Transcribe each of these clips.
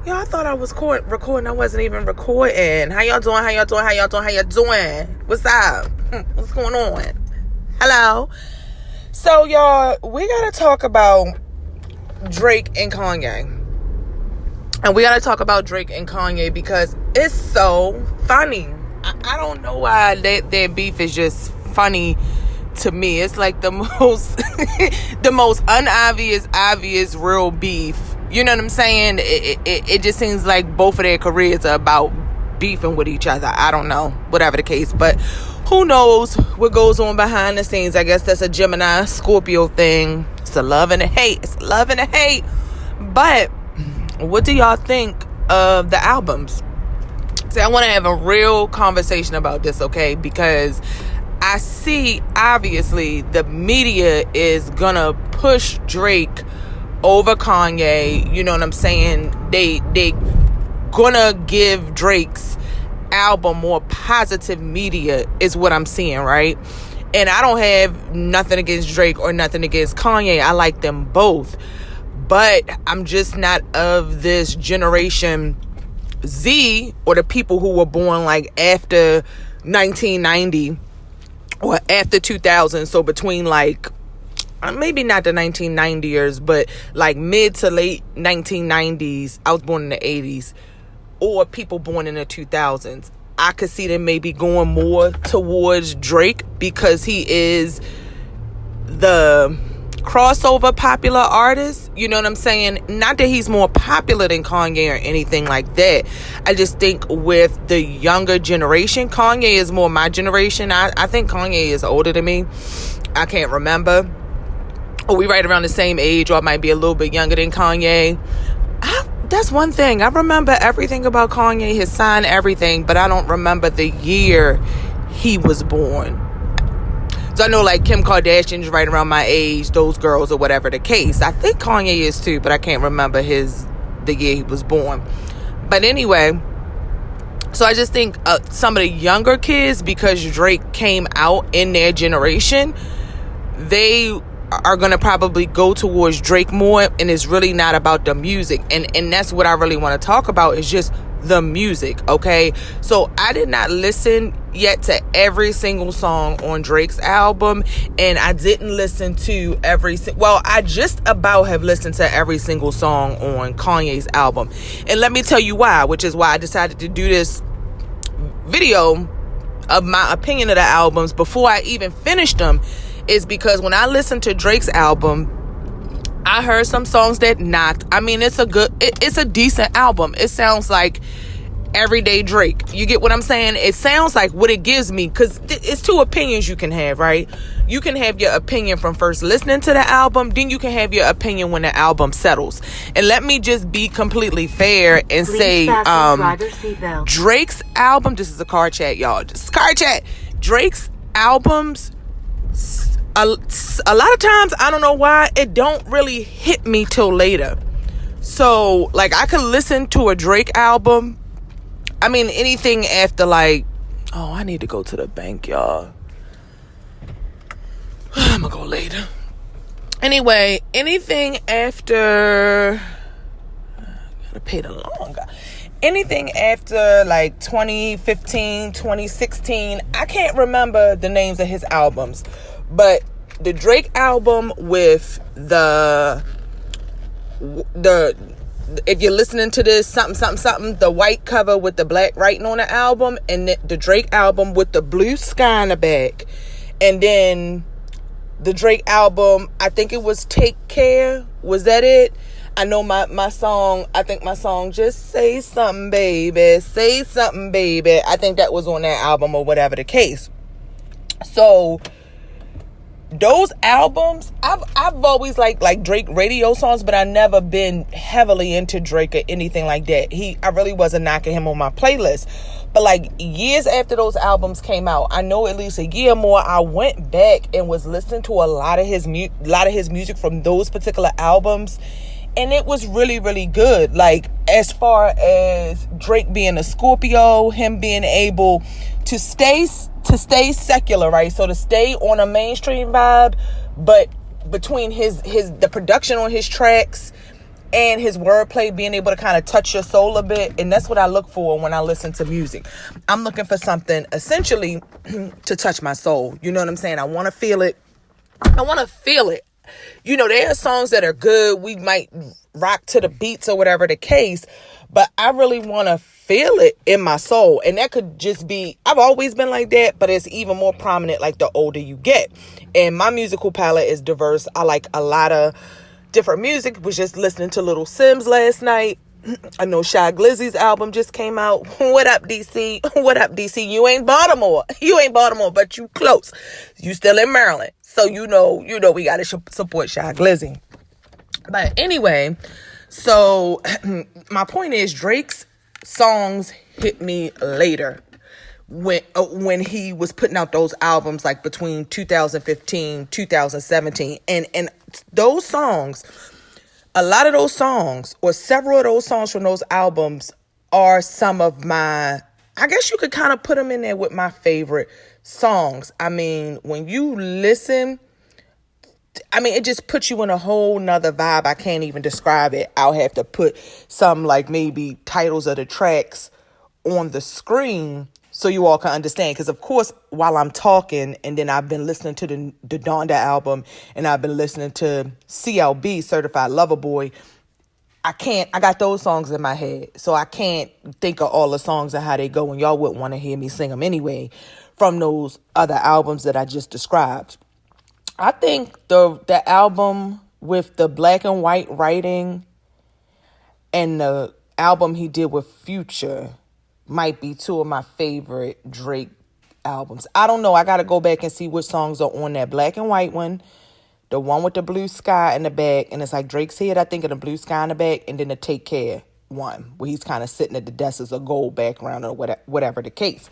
Yeah, I thought I was recording. I wasn't even recording. How y'all doing? What's up? What's going on? Hello. So, y'all, we got to talk about Drake and Kanye. And we got to talk about Drake and Kanye because it's so funny. I don't know why their beef is just funny to me. It's like the most the most obvious real beef. You know what I'm saying? It just seems like both of their careers are about beefing with each other. I don't know, whatever the case, but who knows what goes on behind the scenes. I guess that's a Gemini Scorpio thing. It's a love and a hate. But what do y'all think of the albums? See, I want to have a real conversation about this, okay? Because I see, obviously, the media is gonna push Drake over Kanye. You know what I'm saying? They gonna give Drake's album more positive media is what I'm seeing, right? And I don't have nothing against Drake or nothing against Kanye. I like them both. But I'm just not of this generation Z, or the people who were born like after 1990 or after 2000. So between like, maybe not the 1990ers, but like mid to late 1990s. I was born in the 80s. Or people born in the 2000s. I could see them maybe going more towards Drake because he is the crossover popular artist. You know what I'm saying? Not that he's more popular than Kanye or anything like that. I just think with the younger generation, Kanye is more my generation. I think Kanye is older than me. I can't remember. Or we right around the same age, or I might be a little bit younger than Kanye. That's one thing. I remember everything about Kanye, his sign, everything, but I don't remember the year he was born. So I know like Kim Kardashian's right around my age, those girls or whatever the case. I think Kanye is too, but I can't remember the year he was born. But anyway, so I just think some of the younger kids, because Drake came out in their generation, they are going to probably go towards Drake more, and it's really not about the music. And that's what I really want to talk about, is just the music, okay? So I did not listen yet to every single song on Drake's album, and I didn't listen to I just about have listened to every single song on Kanye's album. And let me tell you why, which is why I decided to do this video of my opinion of the albums before I even finished them, is because when I listened to Drake's album, I heard some songs that knocked. I mean, it's a decent album. It sounds like everyday Drake. You get what I'm saying? It sounds like what it gives me, because it's two opinions you can have, right? You can have your opinion from first listening to the album, then you can have your opinion when the album settles. And let me just be completely fair and say, Drake's album, this is a car chat, y'all. Just car chat. Drake's albums, a lot of times, I don't know why, it don't really hit me till later. So, like, I could listen to a Drake album. I mean, anything after, like, oh, I need to go to the bank, y'all. I'm gonna go later. Anyway, anything after, I gotta pay the loan guy. Anything after, like, 2015, 2016, I can't remember the names of his albums. But the Drake album with the if you're listening to this, something, the white cover with the black writing on the album, and the Drake album with the blue sky in the back, and then the Drake album, I think it was Take Care. Was that it? I know my song, I think my song, Just Say Something Baby, Say Something Baby, I think that was on that album, or whatever the case. So those albums, I've always liked Drake radio songs, but I've never been heavily into Drake or anything like that. I really wasn't knocking him on my playlist. But like years after those albums came out, I know at least a year more, I went back and was listening to a lot of his music from those particular albums, and it was really, really good. Like, as far as Drake being a Scorpio, him being able to stay secular, right? So to stay on a mainstream vibe, but between the production on his tracks and his wordplay being able to kind of touch your soul a bit. And that's what I look for when I listen to music. I'm looking for something essentially to touch my soul. You know what I'm saying? I want to feel it. There are songs that are good. We might rock to the beats or whatever the case, but I really want to feel it in my soul. And that could just be, I've always been like that, but it's even more prominent like the older you get. And my musical palette is diverse. I like a lot of different music. Was just listening to Little Sims last night. I know Shy Glizzy's album just came out. What up, DC? What up, DC? You ain't Baltimore. You ain't Baltimore, but you close. You still in Maryland. So you know we got to support Shy Glizzy. But anyway, so my point is Drake's songs hit me later when he was putting out those albums like between 2015, 2017. And those songs, a lot of those songs or several of those songs from those albums are some of my, I guess you could kind of put them in there with my favorite songs. I mean, when you listen, it just puts you in a whole nother vibe. I can't even describe it. I'll have to put some like maybe titles of the tracks on the screen so you all can understand. Because of course, while I'm talking, and then I've been listening to the Donda album, and I've been listening to CLB, Certified Lover Boy, I got those songs in my head. So I can't think of all the songs and how they go, and y'all wouldn't want to hear me sing them anyway from those other albums that I just described. I think the album with the black and white writing and the album he did with Future might be two of my favorite Drake albums. I don't know. I got to go back and see which songs are on that black and white one. The one with the blue sky in the back, and it's like Drake's head, I think, in the blue sky in the back, and then the Take Care one, where he's kind of sitting at the desk as a gold background or whatever the case.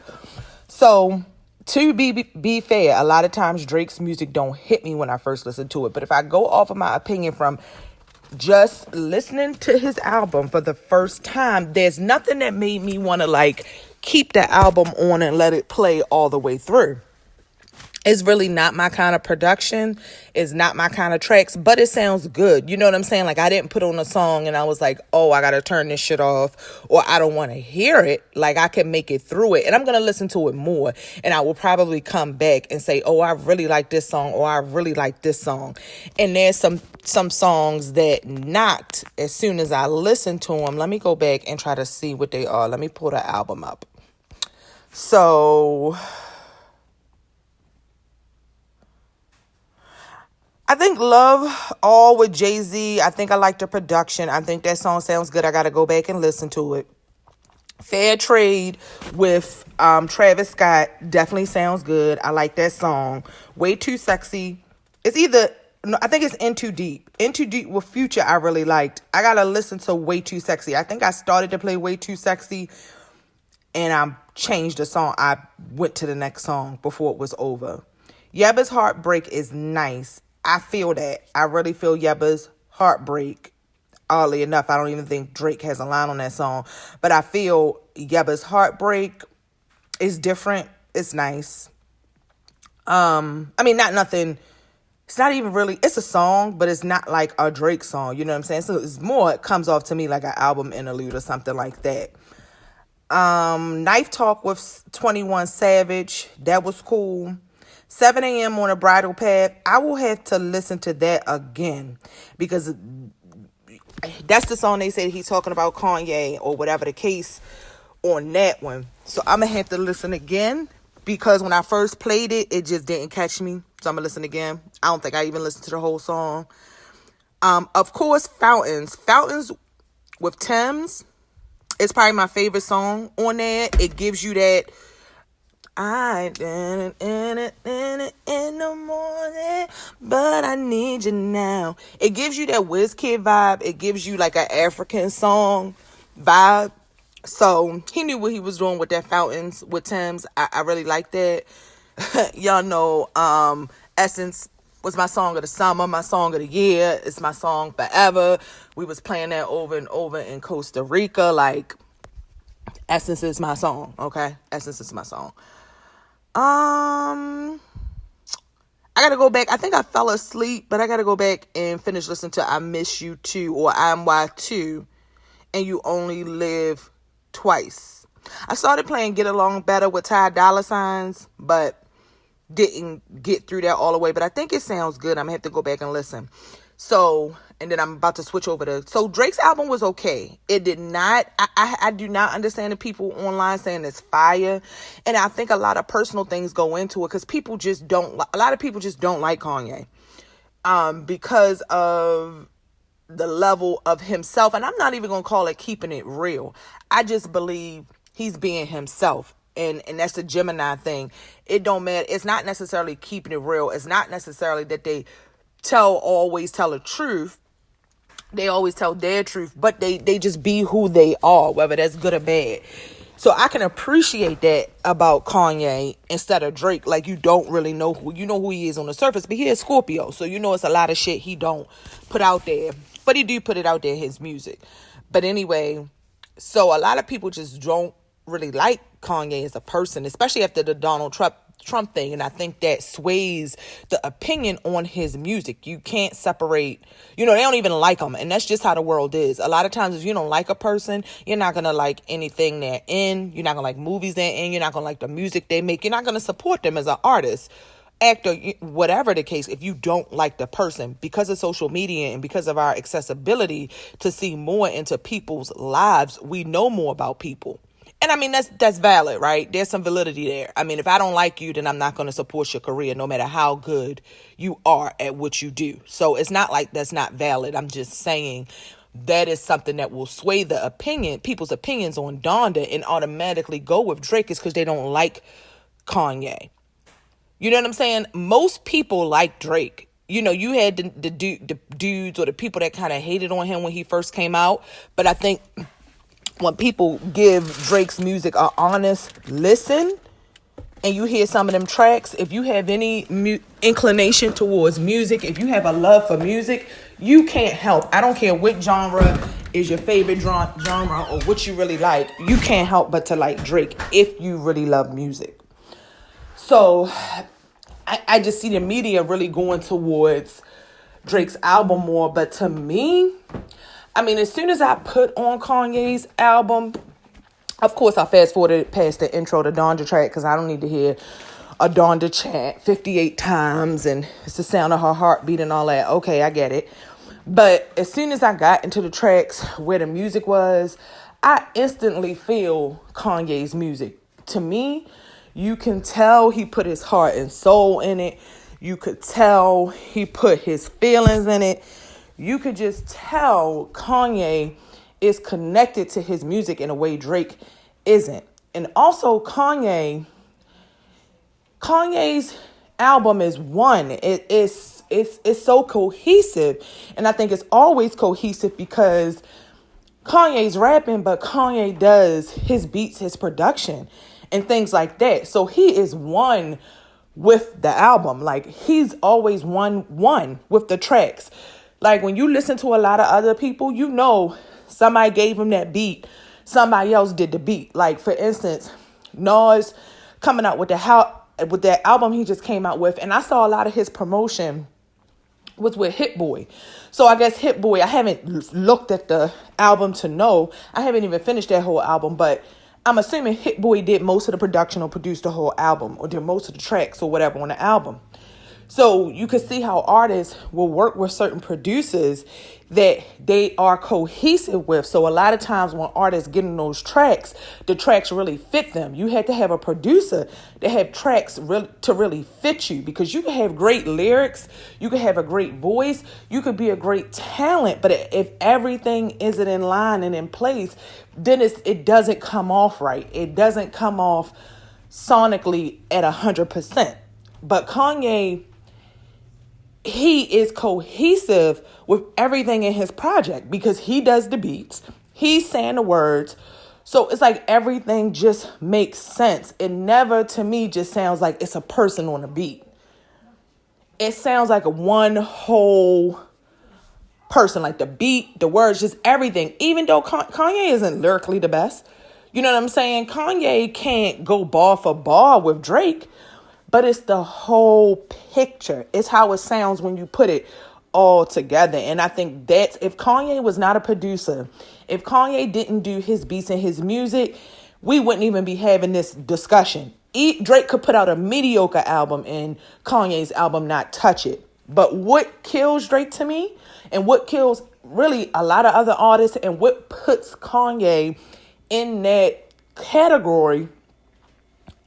So, to be fair, a lot of times Drake's music don't hit me when I first listen to it. But if I go off of my opinion from just listening to his album for the first time, there's nothing that made me want to like keep the album on and let it play all the way through. It's really not my kind of production. It's not my kind of tracks, but it sounds good. You know what I'm saying? Like, I didn't put on a song and I was like, oh, I got to turn this shit off, or I don't want to hear it. Like, I can make it through it, and I'm going to listen to it more, and I will probably come back and say, oh, I really like this song, or I really like this song. And there's some songs that knocked as soon as I listened to them. Let me go back and try to see what they are. Let me pull the album up. So I think Love All with Jay-Z. I think I like the production. I think that song sounds good. I got to go back and listen to it. Fair Trade with Travis Scott definitely sounds good. I like that song. Way Too Sexy. It's either, no, I think it's In Too Deep. In Too Deep with Future I really liked. I got to listen to Way Too Sexy. I think I started to play Way Too Sexy and I changed the song. I went to the next song before it was over. Yebba's Heartbreak is nice. I feel that. I really feel Yebba's Heartbreak. Oddly enough, I don't even think Drake has a line on that song. But I feel Yebba's Heartbreak is different. It's nice. Not nothing. It's not even really, it's a song, but it's not like a Drake song. You know what I'm saying? So it's more, it comes off to me like an album interlude or something like that. Knife Talk with 21 Savage. That was cool. 7 a.m. on a Bridal Path. I will have to listen to that again because that's the song they said he's talking about Kanye or whatever the case on that one. So I'm going to have to listen again because when I first played it, it just didn't catch me. So I'm going to listen again. I don't think I even listened to the whole song. Of course, Fountains. Fountains with Thames. It's probably my favorite song on there. It gives you that I didn't in the morning, but I need you now. It gives you that WizKid vibe. It gives you like an African song vibe. So he knew what he was doing with that Fountains with Thames. I really like that. Y'all know Essence was my song of the summer, my song of the year. It's my song forever. We was playing that over and over in Costa Rica. Like, Essence is my song, okay? Essence is my song. I gotta go back. I think I fell asleep, but I gotta go back and finish listening to I Miss You Too or I'm Y2 and You Only Live Twice. I started playing Get Along Better with Ty Dolla Signs, but didn't get through that all the way. But I think it sounds good. I'm gonna have to go back and listen. So, and then I'm about to switch over to, so Drake's album was okay. It did not, I do not understand the people online saying it's fire. And I think a lot of personal things go into it because people just don't, a lot of people just don't like Kanye. Because of the level of himself. And I'm not even going to call it keeping it real. I just believe he's being himself. And that's the Gemini thing. It don't matter. It's not necessarily keeping it real. It's not necessarily that they always tell the truth. They always tell their truth, but they just be who they are, whether that's good or bad. So I can appreciate that about Kanye instead of Drake. Like, you don't really know who he is on the surface, but he is Scorpio. So you know it's a lot of shit he don't put out there, but he do put it out there, his music. But anyway, so a lot of people just don't really like Kanye as a person, especially after the Donald Trump thing, and I think that sways the opinion on his music. You can't separate, they don't even like him, and that's just how the world is. A lot of times if you don't like a person, you're not gonna like anything they're in, you're not gonna like movies they're in, you're not gonna like the music they make, you're not gonna support them as an artist, actor, whatever the case, if you don't like the person. Because of social media and because of our accessibility to see more into people's lives, we know more about people. And I mean, that's valid, right? There's some validity there. I mean, if I don't like you, then I'm not going to support your career, no matter how good you are at what you do. So it's not like that's not valid. I'm just saying that is something that will sway the people's opinions on Donda, and automatically go with Drake is because they don't like Kanye. You know what I'm saying? Most people like Drake. You had the dudes or the people that kind of hated on him when he first came out. But I think when people give Drake's music an honest listen and you hear some of them tracks, if you have any inclination towards music, if you have a love for music, you can't help. I don't care what genre is your favorite genre or what you really like. You can't help but to like Drake if you really love music. So I just see the media really going towards Drake's album more. But to me, I mean, as soon as I put on Kanye's album, of course, I fast forwarded past the intro to Donda track because I don't need to hear a Donda chant 58 times and it's the sound of her heartbeat and all that. Okay, I get it. But as soon as I got into the tracks where the music was, I instantly feel Kanye's music. To me, you can tell he put his heart and soul in it. You could tell he put his feelings in it. You could just tell Kanye is connected to his music in a way Drake isn't. And also Kanye's album is one. It's so cohesive. And I think it's always cohesive because Kanye's rapping, but Kanye does his beats, his production, and things like that. So he is one with the album. Like, he's always one with the tracks. Like, when you listen to a lot of other people, somebody gave him that beat. Somebody else did the beat. Like, for instance, Nas coming out with that album he just came out with. And I saw a lot of his promotion was with Hit Boy. So I guess Hit Boy, I haven't looked at the album to know. I haven't even finished that whole album. But I'm assuming Hit Boy did most of the production or produced the whole album or did most of the tracks or whatever on the album. So you can see how artists will work with certain producers that they are cohesive with. So a lot of times when artists get in those tracks, the tracks really fit them. You had to have a producer that have tracks to really fit you, because you can have great lyrics, you can have a great voice, you could be a great talent, but if everything isn't in line and in place, then it doesn't come off right. It doesn't come off sonically at 100%. But Kanye, he is cohesive with everything in his project because he does the beats. He's saying the words. So it's like everything just makes sense. It never, to me, just sounds like it's a person on a beat. It sounds like one whole person, like the beat, the words, just everything. Even though Kanye isn't lyrically the best. You know what I'm saying? Kanye can't go bar for bar with Drake. but it's the whole picture. It's how it sounds when you put it all together. And I think that's, if Kanye was not a producer, if Kanye didn't do his beats and his music, we wouldn't even be having this discussion. Drake could put out a mediocre album and Kanye's album not touch it. But what kills Drake to me, and what kills really a lot of other artists, and what puts Kanye in that category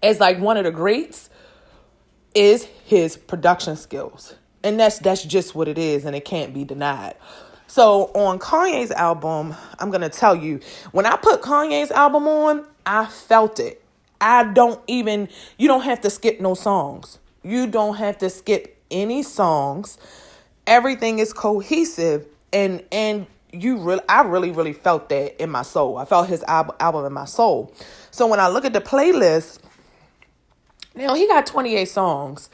as like one of the greats, is his production skills. And that's just what it is, and it can't be denied. So on Kanye's album, I'm going to tell you, when I put Kanye's album on, I felt it. You don't have to skip no songs. You don't have to skip any songs. Everything is cohesive, and I really felt that in my soul. I felt his album in my soul. So when I look at the playlist, now he got 28 songs.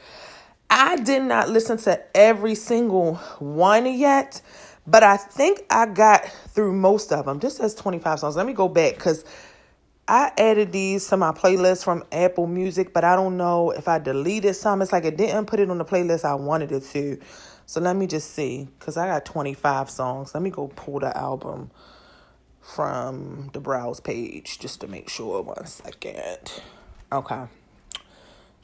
I did not listen to every single one yet, but I think I got through most of them. This says 25 songs. Let me go back, because I added these to my playlist from Apple Music, but I don't know if I deleted some. It's like it didn't put it on the playlist I wanted it to. So let me just see, because I got 25 songs. Let me go pull the album from the browse page just to make sure. 1 second. Okay.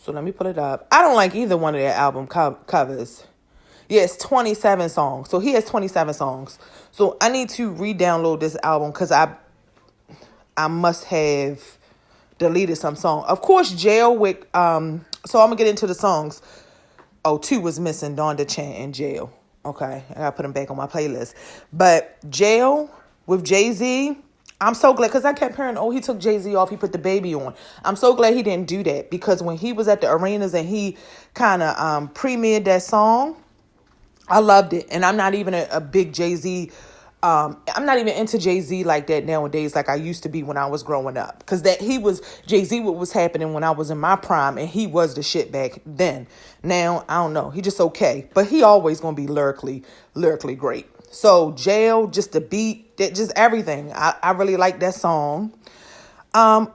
So let me pull it up. I don't like either one of their album covers. Yeah, it's 27 songs. So he has 27 songs. So I need to re-download this album, because I must have deleted some song. Of course, Jail with, so I'm going to get into the songs. Oh, 2 was missing, Donda, Chant, and Jail. Okay, I got to put them back on my playlist. But Jail with Jay-Z, I'm so glad, because I kept hearing, he took Jay-Z off, he put the baby on. I'm so glad he didn't do that, because when he was at the arenas and he kind of premiered that song, I loved it. And I'm not even a big Jay-Z, I'm not even into Jay-Z like that nowadays, like I used to be when I was growing up. Because Jay-Z what was happening when I was in my prime, and he was the shit back then. Now, I don't know, he just okay. But he always going to be lyrically great. So, Jail, just the beat, just everything. I really like that song. All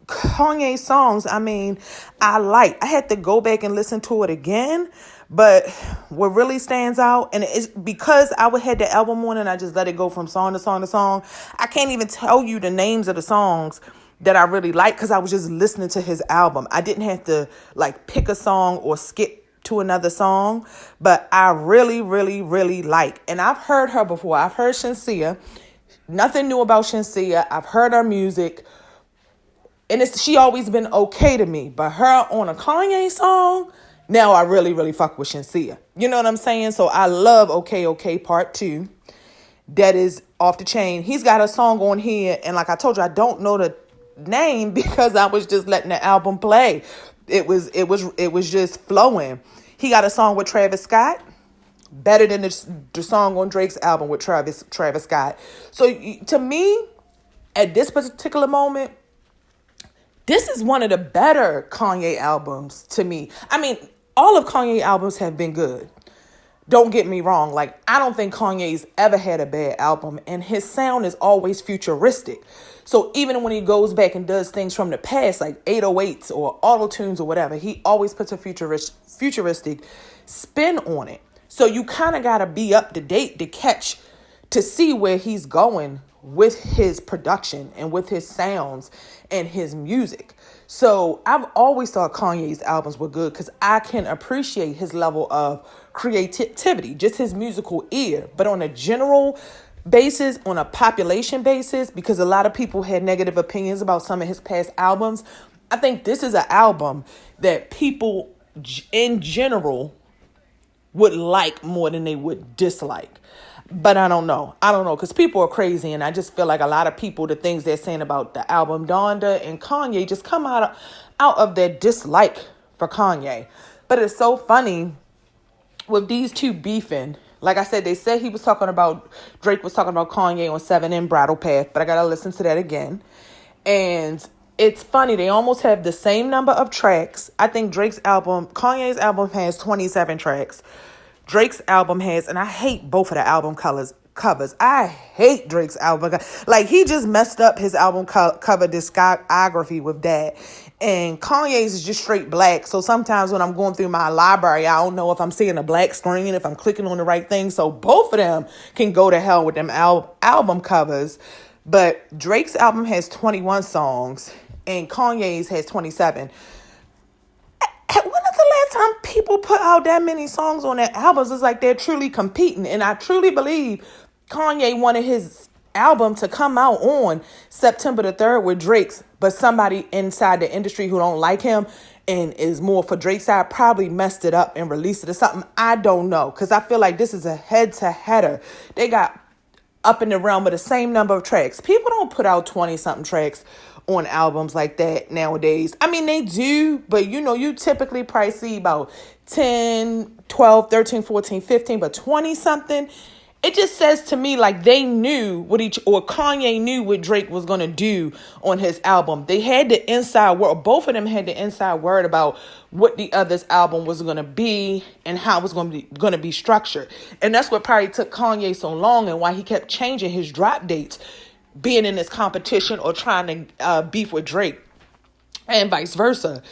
Kanye songs, I mean, I had to go back and listen to it again. But what really stands out, and it's because I had the album on and I just let it go from song to song to song, I can't even tell you the names of the songs that I really like, because I was just listening to his album. I didn't have to like pick a song or skip to another song, but I really, really, really like. And I've heard her before. I've heard Shenseea. Nothing new about Shenseea. I've heard her music, and she always been okay to me. But her on a Kanye song, now I really, really fuck with Shenseea. You know what I'm saying? So I love Okay Okay Part 2. That is off the chain. He's got a song on here, and like I told you, I don't know the name because I was just letting the album play. It was just flowing. He got a song with Travis Scott, better than the song on Drake's album with Travis Scott. So to me, at this particular moment, this is one of the better Kanye albums to me. I mean, all of Kanye albums have been good. Don't get me wrong. Like, I don't think Kanye's ever had a bad album, and his sound is always futuristic. So even when he goes back and does things from the past, like 808s or auto-tunes or whatever, he always puts a futuristic spin on it. So you kind of got to be up to date to see where he's going with his production and with his sounds and his music. So I've always thought Kanye's albums were good because I can appreciate his level of creativity, just his musical ear. But on a general basis, on a population basis, because a lot of people had negative opinions about some of his past albums, I think this is an album that people in general would like more than they would dislike. But I don't know, because people are crazy, and I just feel like a lot of people, the things they're saying about the album Donda and Kanye just come out of their dislike for Kanye. But it's so funny with these two beefing. Like I said, they said Drake was talking about Kanye on 7 in Bridal Path, but I gotta listen to that again. And it's funny, they almost have the same number of tracks. I think Kanye's album has 27 tracks. Drake's album has, and I hate both of the album covers. I hate Drake's album. Like, he just messed up his album cover discography with that. And Kanye's is just straight black. So sometimes when I'm going through my library, I don't know if I'm seeing a black screen, if I'm clicking on the right thing. So both of them can go to hell with them album covers. But Drake's album has 21 songs and Kanye's has 27. When is the last time people put out that many songs on their albums? It's like they're truly competing. And I truly believe Kanye wanted his album to come out on September the 3rd with Drake's, but somebody inside the industry who don't like him and is more for Drake's side probably messed it up and released it or something. I don't know, because I feel like this is a head-to-header. They got up in the realm of the same number of tracks. People don't put out 20-something tracks on albums like that nowadays. I mean, they do, but you typically probably see about 10, 12, 13, 14, 15, but 20-something. It just says to me like they knew or Kanye knew what Drake was going to do on his album. They had the inside word. Both of them had the inside word about what the other's album was going to be and how it was going to be structured. And that's what probably took Kanye so long and why he kept changing his drop dates, being in this competition or trying to beef with Drake and vice versa.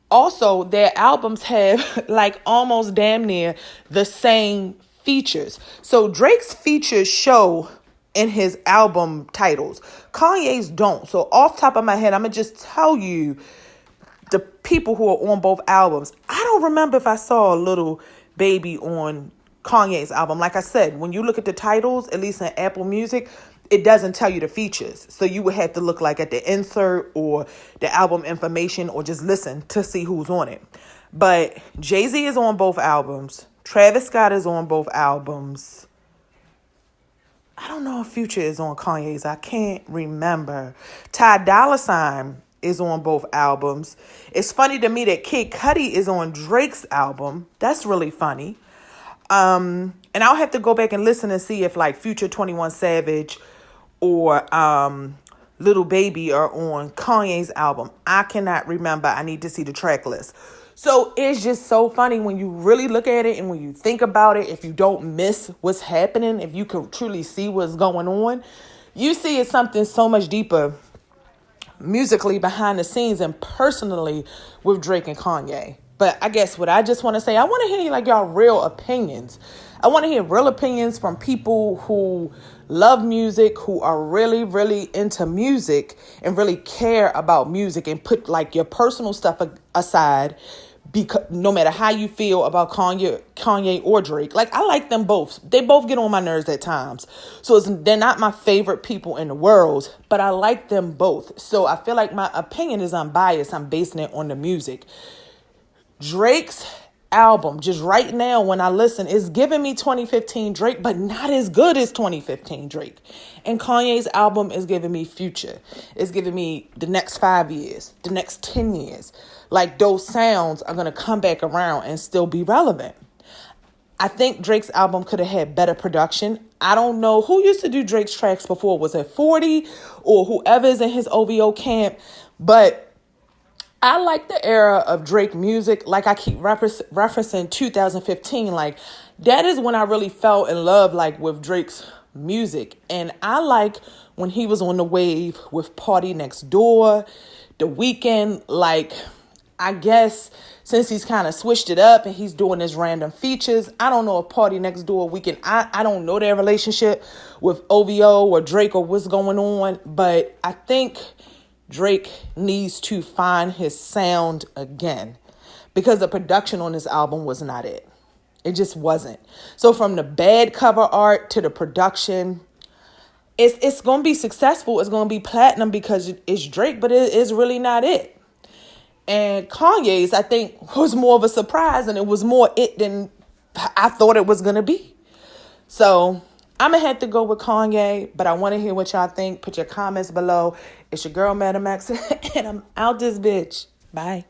Also, their albums have like almost damn near the same features. So Drake's features show in his album titles. Kanye's don't. So off top of my head, I'm going to just tell you the people who are on both albums. I don't remember if I saw a Little Baby on Kanye's album. Like I said, when you look at the titles, at least in Apple Music, it doesn't tell you the features. So you would have to look like at the insert or the album information or just listen to see who's on it. But Jay-Z is on both albums. Travis Scott is on both albums. I don't know if Future is on Kanye's. I can't remember. Ty Dolla $ign is on both albums. It's funny to me that Kid Cudi is on Drake's album. That's really funny. And I'll have to go back and listen and see if like Future, 21 Savage or Little Baby are on Kanye's album. I cannot remember. I need to see the track list. So it's just so funny when you really look at it and when you think about it, if you don't miss what's happening, if you can truly see what's going on, you see it's something so much deeper musically behind the scenes and personally with Drake and Kanye. But I guess what I just want to say, I want to hear like y'all real opinions. I want to hear real opinions from people who love music, who are really, really into music and really care about music and put like your personal stuff aside. Because no matter how you feel about Kanye or Drake, like I like them both. They both get on my nerves at times. So they're not my favorite people in the world, but I like them both. So I feel like my opinion is unbiased. I'm basing it on the music. Drake's album, just right now when I listen, is giving me 2015 Drake, but not as good as 2015 Drake. And Kanye's album is giving me Future. It's giving me the next 5 years, the next 10 years. Like those sounds are going to come back around and still be relevant. I think Drake's album could have had better production. I don't know who used to do Drake's tracks before. Was it 40 or whoever is in his OVO camp? But I like the era of Drake music. Like I keep referencing 2015. Like that is when I really fell in love like with Drake's music. And I like when he was on the wave with Party Next Door, The Weeknd. Like I guess since he's kind of switched it up and he's doing his random features, I don't know if Party Next Door, Weeknd, I don't know their relationship with OVO or Drake or what's going on, but I think Drake needs to find his sound again because the production on this album was not it. It just wasn't. So from the bad cover art to the production, it's going to be successful. It's going to be platinum because it's Drake, but it is really not it. And Kanye's, I think, was more of a surprise and it was more it than I thought it was going to be. So I'm going to have to go with Kanye, but I want to hear what y'all think. Put your comments below. It's your girl, Madam X, and I'm out this bitch. Bye.